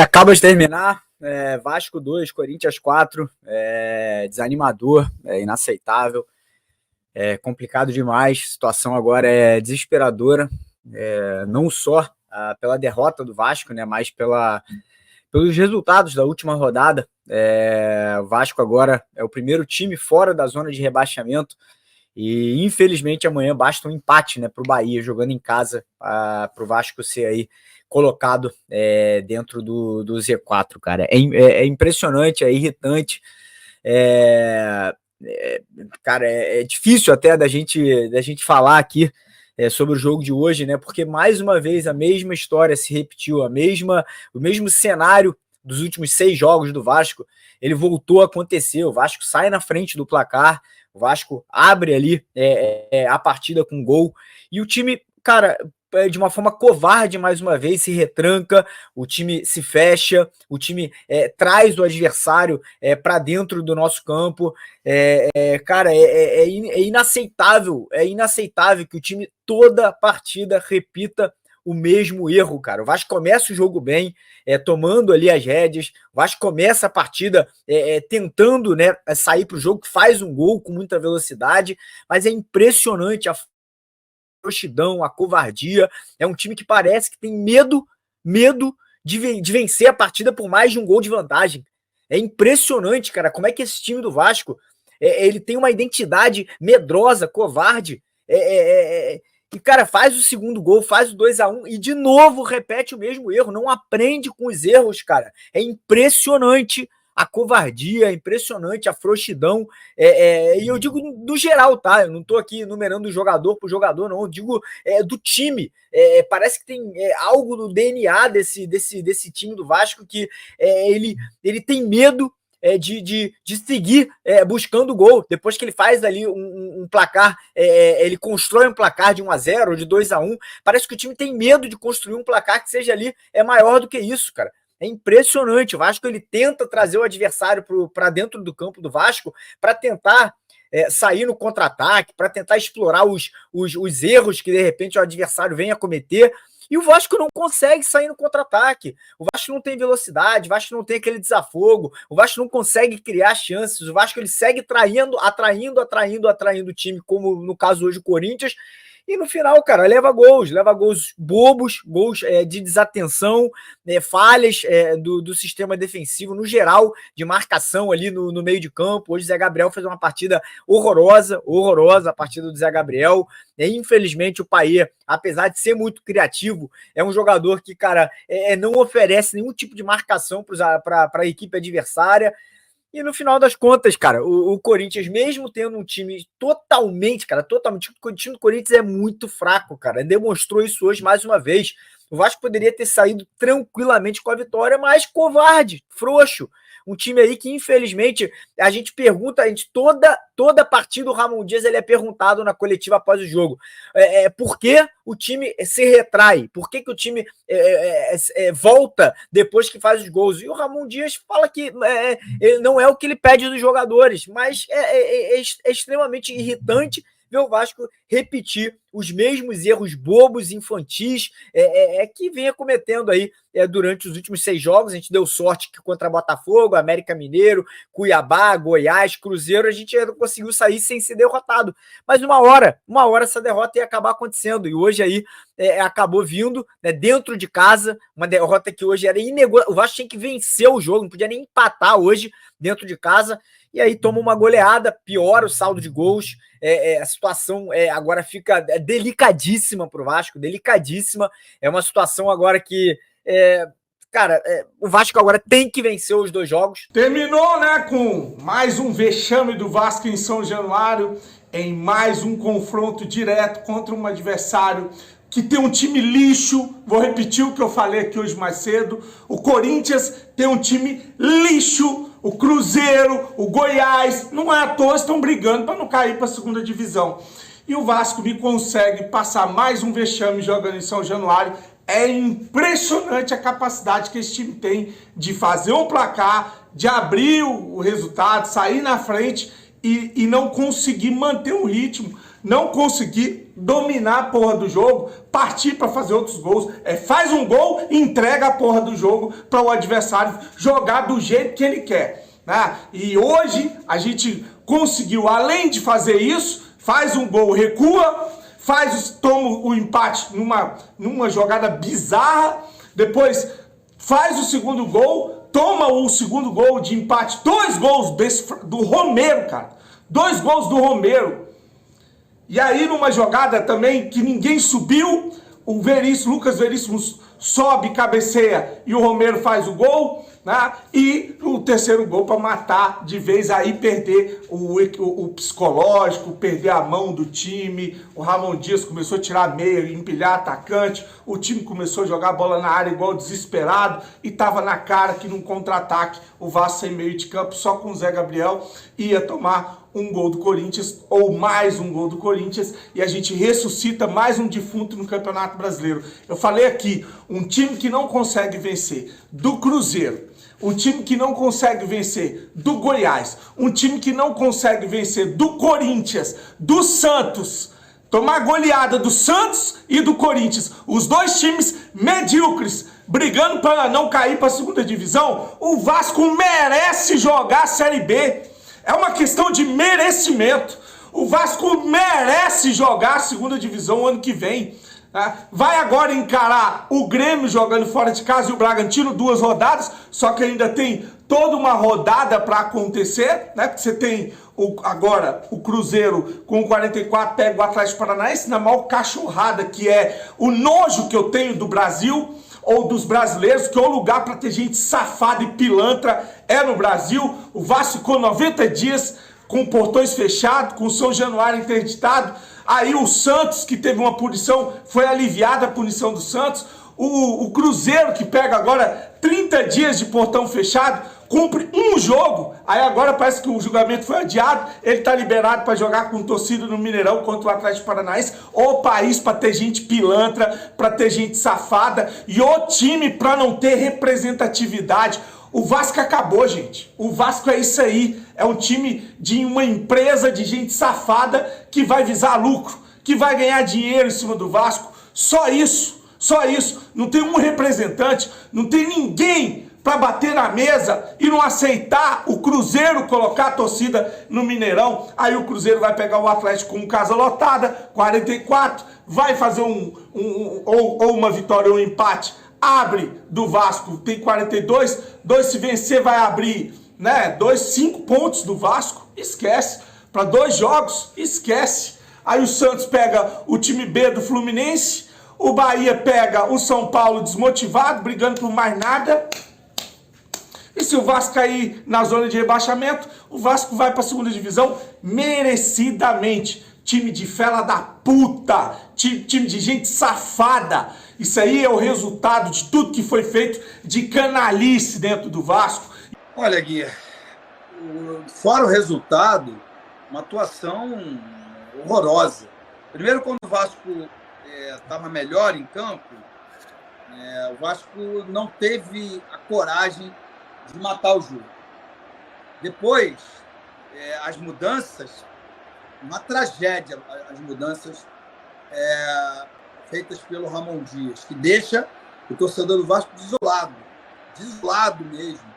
Acaba de terminar. Vasco 2, Corinthians 4. Desanimador, inaceitável, complicado demais. A situação agora é desesperadora, não só pela derrota do Vasco, né, mas pelos resultados da última rodada. O Vasco agora é o primeiro time fora da zona de rebaixamento e, infelizmente, amanhã basta um empate, né, para o Bahia, jogando em casa, para o Vasco ser aí colocado dentro do Z4, cara. É impressionante, é irritante, cara, é difícil até da gente falar aqui sobre o jogo de hoje, né? Porque mais uma vez a mesma história se repetiu, o mesmo cenário dos últimos 6 jogos do Vasco, ele voltou a acontecer. O Vasco sai na frente do placar, o Vasco abre ali a partida com gol, e o time, cara, de uma forma covarde, mais uma vez, se retranca, o time se fecha, o time traz o adversário para dentro do nosso campo. Cara, é inaceitável que o time toda partida repita o mesmo erro, cara. O Vasco começa o jogo bem, tomando ali as rédeas, o Vasco começa a partida tentando, né, sair para o jogo, faz um gol com muita velocidade, mas é impressionante a frouxidão, a covardia. É um time que parece que tem medo de vencer a partida por mais de um gol de vantagem. É impressionante, cara, como é que esse time do Vasco ele tem uma identidade medrosa, covarde, e, cara, faz o segundo gol, faz o 2-1 e de novo repete o mesmo erro, não aprende com os erros, cara. É impressionante a covardia, é impressionante a frouxidão, e eu digo no geral, tá? Eu não tô aqui enumerando jogador por jogador, não, eu digo do time. Parece que tem algo no DNA desse time do Vasco que ele tem medo de seguir buscando gol. Depois que ele faz ali um placar, ele constrói um placar de 1-0 ou de 2-1, parece que o time tem medo de construir um placar que seja ali maior do que isso, cara. É impressionante. O Vasco ele tenta trazer o adversário para dentro do campo do Vasco para tentar sair no contra-ataque, para tentar explorar os erros que de repente o adversário venha a cometer. E o Vasco não consegue sair no contra-ataque. O Vasco não tem velocidade, o Vasco não tem aquele desafogo, o Vasco não consegue criar chances. O Vasco ele segue atraindo o time, como no caso hoje o Corinthians. E no final, cara, leva gols bobos, gols de desatenção, falhas do sistema defensivo no geral, de marcação ali no meio de campo. Hoje o Zé Gabriel fez uma partida horrorosa a partida do Zé Gabriel. Infelizmente o Payet, apesar de ser muito criativo, é um jogador que, cara, não oferece nenhum tipo de marcação para a equipe adversária. E no final das contas, cara, o Corinthians, mesmo tendo um time totalmente, o time do Corinthians é muito fraco, cara. Demonstrou isso hoje mais uma vez. O Vasco poderia ter saído tranquilamente com a vitória, mas covarde, frouxo. Um time aí que, infelizmente, a gente pergunta, toda partida o Ramon Dias ele é perguntado na coletiva após o jogo. Por que o time se retrai? Por que o time volta depois que faz os gols? E o Ramon Dias fala que não é o que ele pede dos jogadores, mas é extremamente irritante ver o Vasco repetir os mesmos erros bobos, infantis, que vinha cometendo aí durante os últimos 6 jogos. A gente deu sorte que contra Botafogo, América Mineiro, Cuiabá, Goiás, Cruzeiro, a gente não conseguiu sair sem ser derrotado. Mas uma hora essa derrota ia acabar acontecendo, e hoje aí acabou vindo, né, dentro de casa, uma derrota que hoje era inegociável. O Vasco tinha que vencer o jogo, não podia nem empatar hoje dentro de casa, e aí toma uma goleada, piora o saldo de gols. A situação agora fica delicadíssima para o Vasco, delicadíssima. É uma situação agora que, cara, o Vasco agora tem que vencer os 2 jogos. Terminou, né, com mais um vexame do Vasco em São Januário, em mais um confronto direto contra um adversário que tem um time lixo. Vou repetir o que eu falei aqui hoje mais cedo. O Corinthians tem um time lixo. O Cruzeiro, o Goiás, não é à toa, estão brigando para não cair para a segunda divisão. E o Vasco me consegue passar mais um vexame jogando em São Januário. É impressionante a capacidade que esse time tem de fazer um placar, de abrir o resultado, sair na frente e não conseguir manter um ritmo. não conseguir dominar a porra do jogo, partir para fazer outros gols. Faz um gol e entrega a porra do jogo para o adversário jogar do jeito que ele quer. Né? E hoje a gente conseguiu, além de fazer isso, faz um gol, recua, toma o empate numa jogada bizarra, depois faz o segundo gol, toma o segundo gol de empate, 2 gols do Romero, cara. 2 gols do Romero. E aí numa jogada também que ninguém subiu, o Lucas Veríssimo sobe, cabeceia e o Romero faz o gol, né? E o terceiro gol para matar de vez, aí perder o psicológico, perder a mão do time. O Ramon Dias começou a tirar meia, empilhar atacante, o time começou a jogar a bola na área igual desesperado e tava na cara que num contra-ataque o Vasco sem meio de campo, só com o Zé Gabriel, ia tomar um gol do Corinthians, ou mais um gol do Corinthians, e a gente ressuscita mais um defunto no Campeonato Brasileiro. Eu falei aqui, um time que não consegue vencer do Cruzeiro, um time que não consegue vencer do Goiás, um time que não consegue vencer do Corinthians, do Santos, tomar goleada do Santos e do Corinthians, os 2 times medíocres, brigando para não cair para a segunda divisão. O Vasco merece jogar a Série B. É uma questão de merecimento. O Vasco merece jogar a segunda divisão ano que vem. Tá? Vai agora encarar o Grêmio jogando fora de casa e o Bragantino 2 rodadas, só que ainda tem toda uma rodada para acontecer, né? Porque você tem agora o Cruzeiro com 44, pega o Atlético Paranaense na maior cachorrada, que é o nojo que eu tenho do Brasil, ou dos brasileiros, que é o lugar para ter gente safada e pilantra é no Brasil. O Vasco ficou 90 dias com portões fechados, com São Januário interditado. Aí o Santos, que teve uma punição, foi aliviada a punição do Santos. O Cruzeiro, que pega agora 30 dias de portão fechado, cumpre um jogo. Aí agora parece que o julgamento foi adiado. Ele tá liberado para jogar com torcida no Mineirão contra o Atlético Paranaense. O país para ter gente pilantra, para ter gente safada, e o time para não ter representatividade. O Vasco acabou, gente. O Vasco é isso aí. É um time de uma empresa de gente safada que vai visar lucro, que vai ganhar dinheiro em cima do Vasco. Só isso. Só isso. Não tem um representante, não tem ninguém para bater na mesa e não aceitar o Cruzeiro colocar a torcida no Mineirão. Aí o Cruzeiro vai pegar o Atlético com casa lotada, 44, vai fazer ou uma vitória ou um empate. Abre do Vasco, tem 42, 2 se vencer vai abrir, né? 5 pontos do Vasco, esquece. Para 2 jogos, esquece. Aí o Santos pega o time B do Fluminense, o Bahia pega o São Paulo desmotivado, brigando por mais nada. E se o Vasco cair na zona de rebaixamento, o Vasco vai para a segunda divisão merecidamente. Time de fela da puta, time de gente safada. Isso aí é o resultado de tudo que foi feito de canalice dentro do Vasco. Olha, Gui, fora o resultado, uma atuação horrorosa. Primeiro, quando o Vasco estava melhor em campo, o Vasco não teve a coragem de matar o jogo. Depois, as mudanças, uma tragédia, as mudanças feitas pelo Ramon Dias, que deixa o torcedor do Vasco desolado mesmo,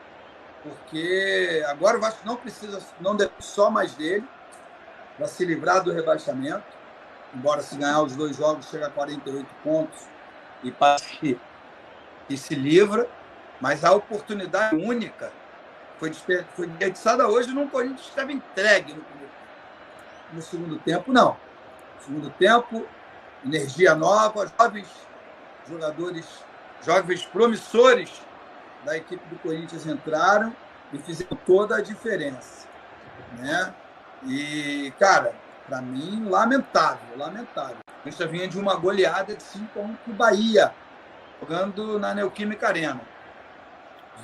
porque agora o Vasco não depende só mais dele para se livrar do rebaixamento, embora se ganhar os 2 jogos chega a 48 pontos e parece que se livra, mas a oportunidade única foi desperdiçada hoje num Corinthians que estava entregue no segundo tempo, não. No segundo tempo, energia nova, jovens jogadores, jovens promissores da equipe do Corinthians entraram e fizeram toda a diferença, né? E, cara, para mim, lamentável. A gente vinha de uma goleada de 5-1 para o Bahia, jogando na Neoquímica Arena.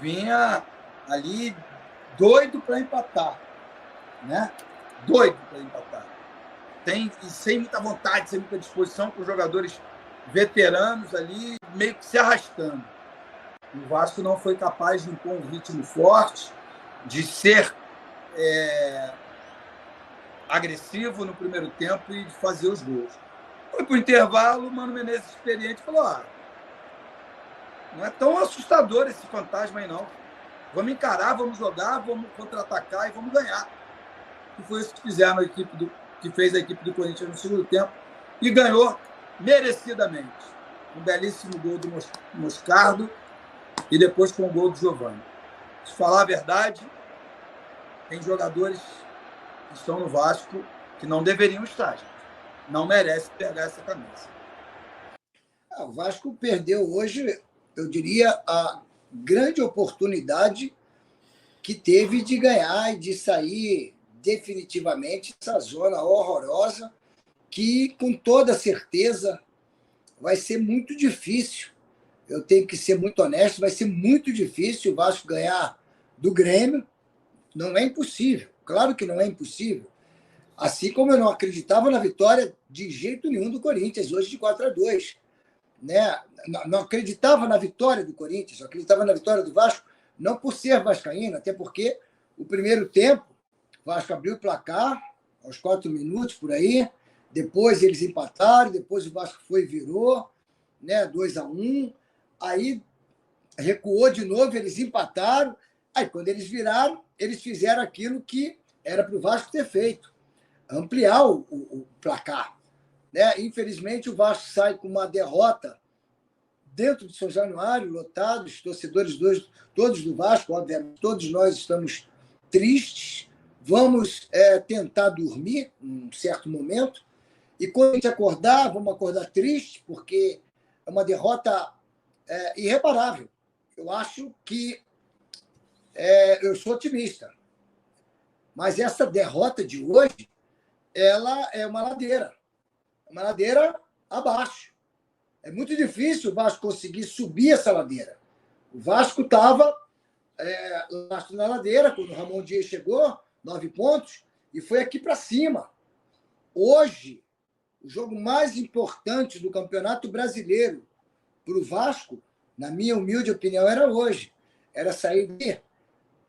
Vinha ali doido para empatar, né? Doido para empatar. E sem muita vontade, sem muita disposição, com os jogadores veteranos ali, meio que se arrastando. O Vasco não foi capaz de impor um ritmo forte, de ser agressivo no primeiro tempo e de fazer os gols. Foi para o intervalo, o Mano Menezes, experiente, falou: não é tão assustador esse fantasma aí, não. Vamos encarar, vamos jogar, vamos contra-atacar e vamos ganhar. E foi isso que fizeram que fez a equipe do Corinthians no segundo tempo e ganhou merecidamente. Um belíssimo gol do Moscardo e depois com o gol do Giovani. Se falar a verdade, tem jogadores que estão no Vasco que não deveriam estar, gente. Não merece pegar essa camisa. O Vasco perdeu hoje, eu diria, a grande oportunidade que teve de ganhar e de sair definitivamente dessa zona horrorosa que, com toda certeza, vai ser muito difícil. Eu tenho que ser muito honesto, vai ser muito difícil o Vasco ganhar do Grêmio. Não é impossível, claro que não é impossível. Assim como eu não acreditava na vitória de jeito nenhum do Corinthians, hoje de 4-2. Né? Não acreditava na vitória do Corinthians, eu acreditava na vitória do Vasco, não por ser vascaíno, até porque o primeiro tempo, o Vasco abriu o placar, aos 4 minutos, por aí, depois eles empataram, depois o Vasco foi e virou, né? 2-1, aí recuou de novo, eles empataram, aí quando eles viraram, eles fizeram aquilo que era para o Vasco ter feito, ampliar o placar. Né? Infelizmente, o Vasco sai com uma derrota dentro de São Januário, lotados, torcedores todos do Vasco, obviamente, todos nós estamos tristes, vamos tentar dormir num certo momento, e quando a gente acordar, vamos acordar triste, porque é uma derrota irreparável. Eu acho que eu sou otimista, mas essa derrota de hoje, ela é uma ladeira abaixo. É muito difícil o Vasco conseguir subir essa ladeira. O Vasco estava na ladeira quando o Ramon Dias chegou, 9 pontos, e foi aqui para cima. Hoje, o jogo mais importante do Campeonato Brasileiro para o Vasco, na minha humilde opinião, era hoje. Era sair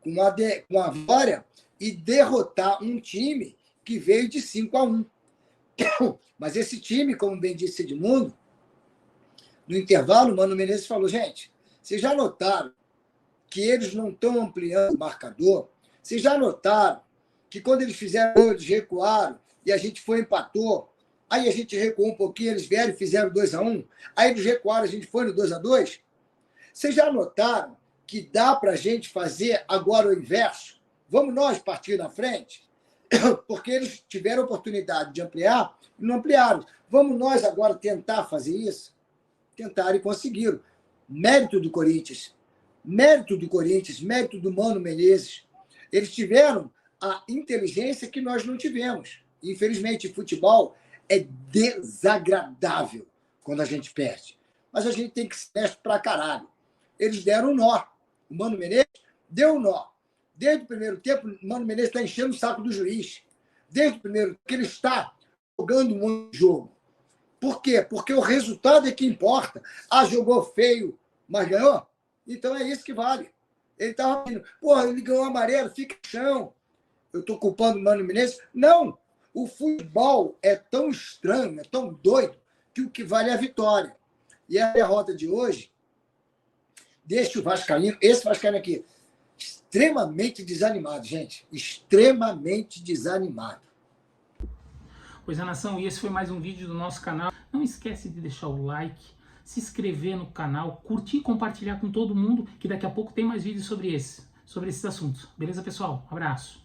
com uma vitória e derrotar um time que veio de 5-1. Mas esse time, como bem disse Edmundo, no intervalo, o Mano Menezes falou: gente, vocês já notaram que eles não estão ampliando o marcador? Vocês já notaram que quando eles fizeram, eles recuaram e a gente foi e empatou? Aí a gente recuou um pouquinho, eles vieram e fizeram 2-1. Aí eles recuaram, a gente foi no 2-2. Vocês já notaram que dá para a gente fazer agora o inverso? Vamos nós partir na frente? Porque eles tiveram a oportunidade de ampliar e não ampliaram. Vamos nós agora tentar fazer isso? Tentaram e conseguiram. Mérito do Corinthians, mérito do Mano Menezes. Eles tiveram a inteligência que nós não tivemos. Infelizmente, futebol é desagradável quando a gente perde. Mas a gente tem que ser honesto pra caralho. Eles deram um nó. O Mano Menezes deu um nó. Desde o primeiro tempo, o Mano Menezes está enchendo o saco do juiz. Desde o primeiro tempo, ele está jogando muito jogo. Por quê? Porque o resultado é que importa. Jogou feio, mas ganhou? Então é isso que vale. Ele estava pedindo, ele ganhou amarelo, fica no chão. Eu estou culpando o Mano Menezes? Não. O futebol é tão estranho, é tão doido, que o que vale é a vitória. E a derrota de hoje deixa o Vascaíno, esse Vascaíno aqui, extremamente desanimado, gente. Extremamente desanimado. Pois é, nação, e esse foi mais um vídeo do nosso canal. Não esquece de deixar o like, se inscrever no canal, curtir e compartilhar com todo mundo, que daqui a pouco tem mais vídeos sobre esses assuntos. Beleza, pessoal? Um abraço.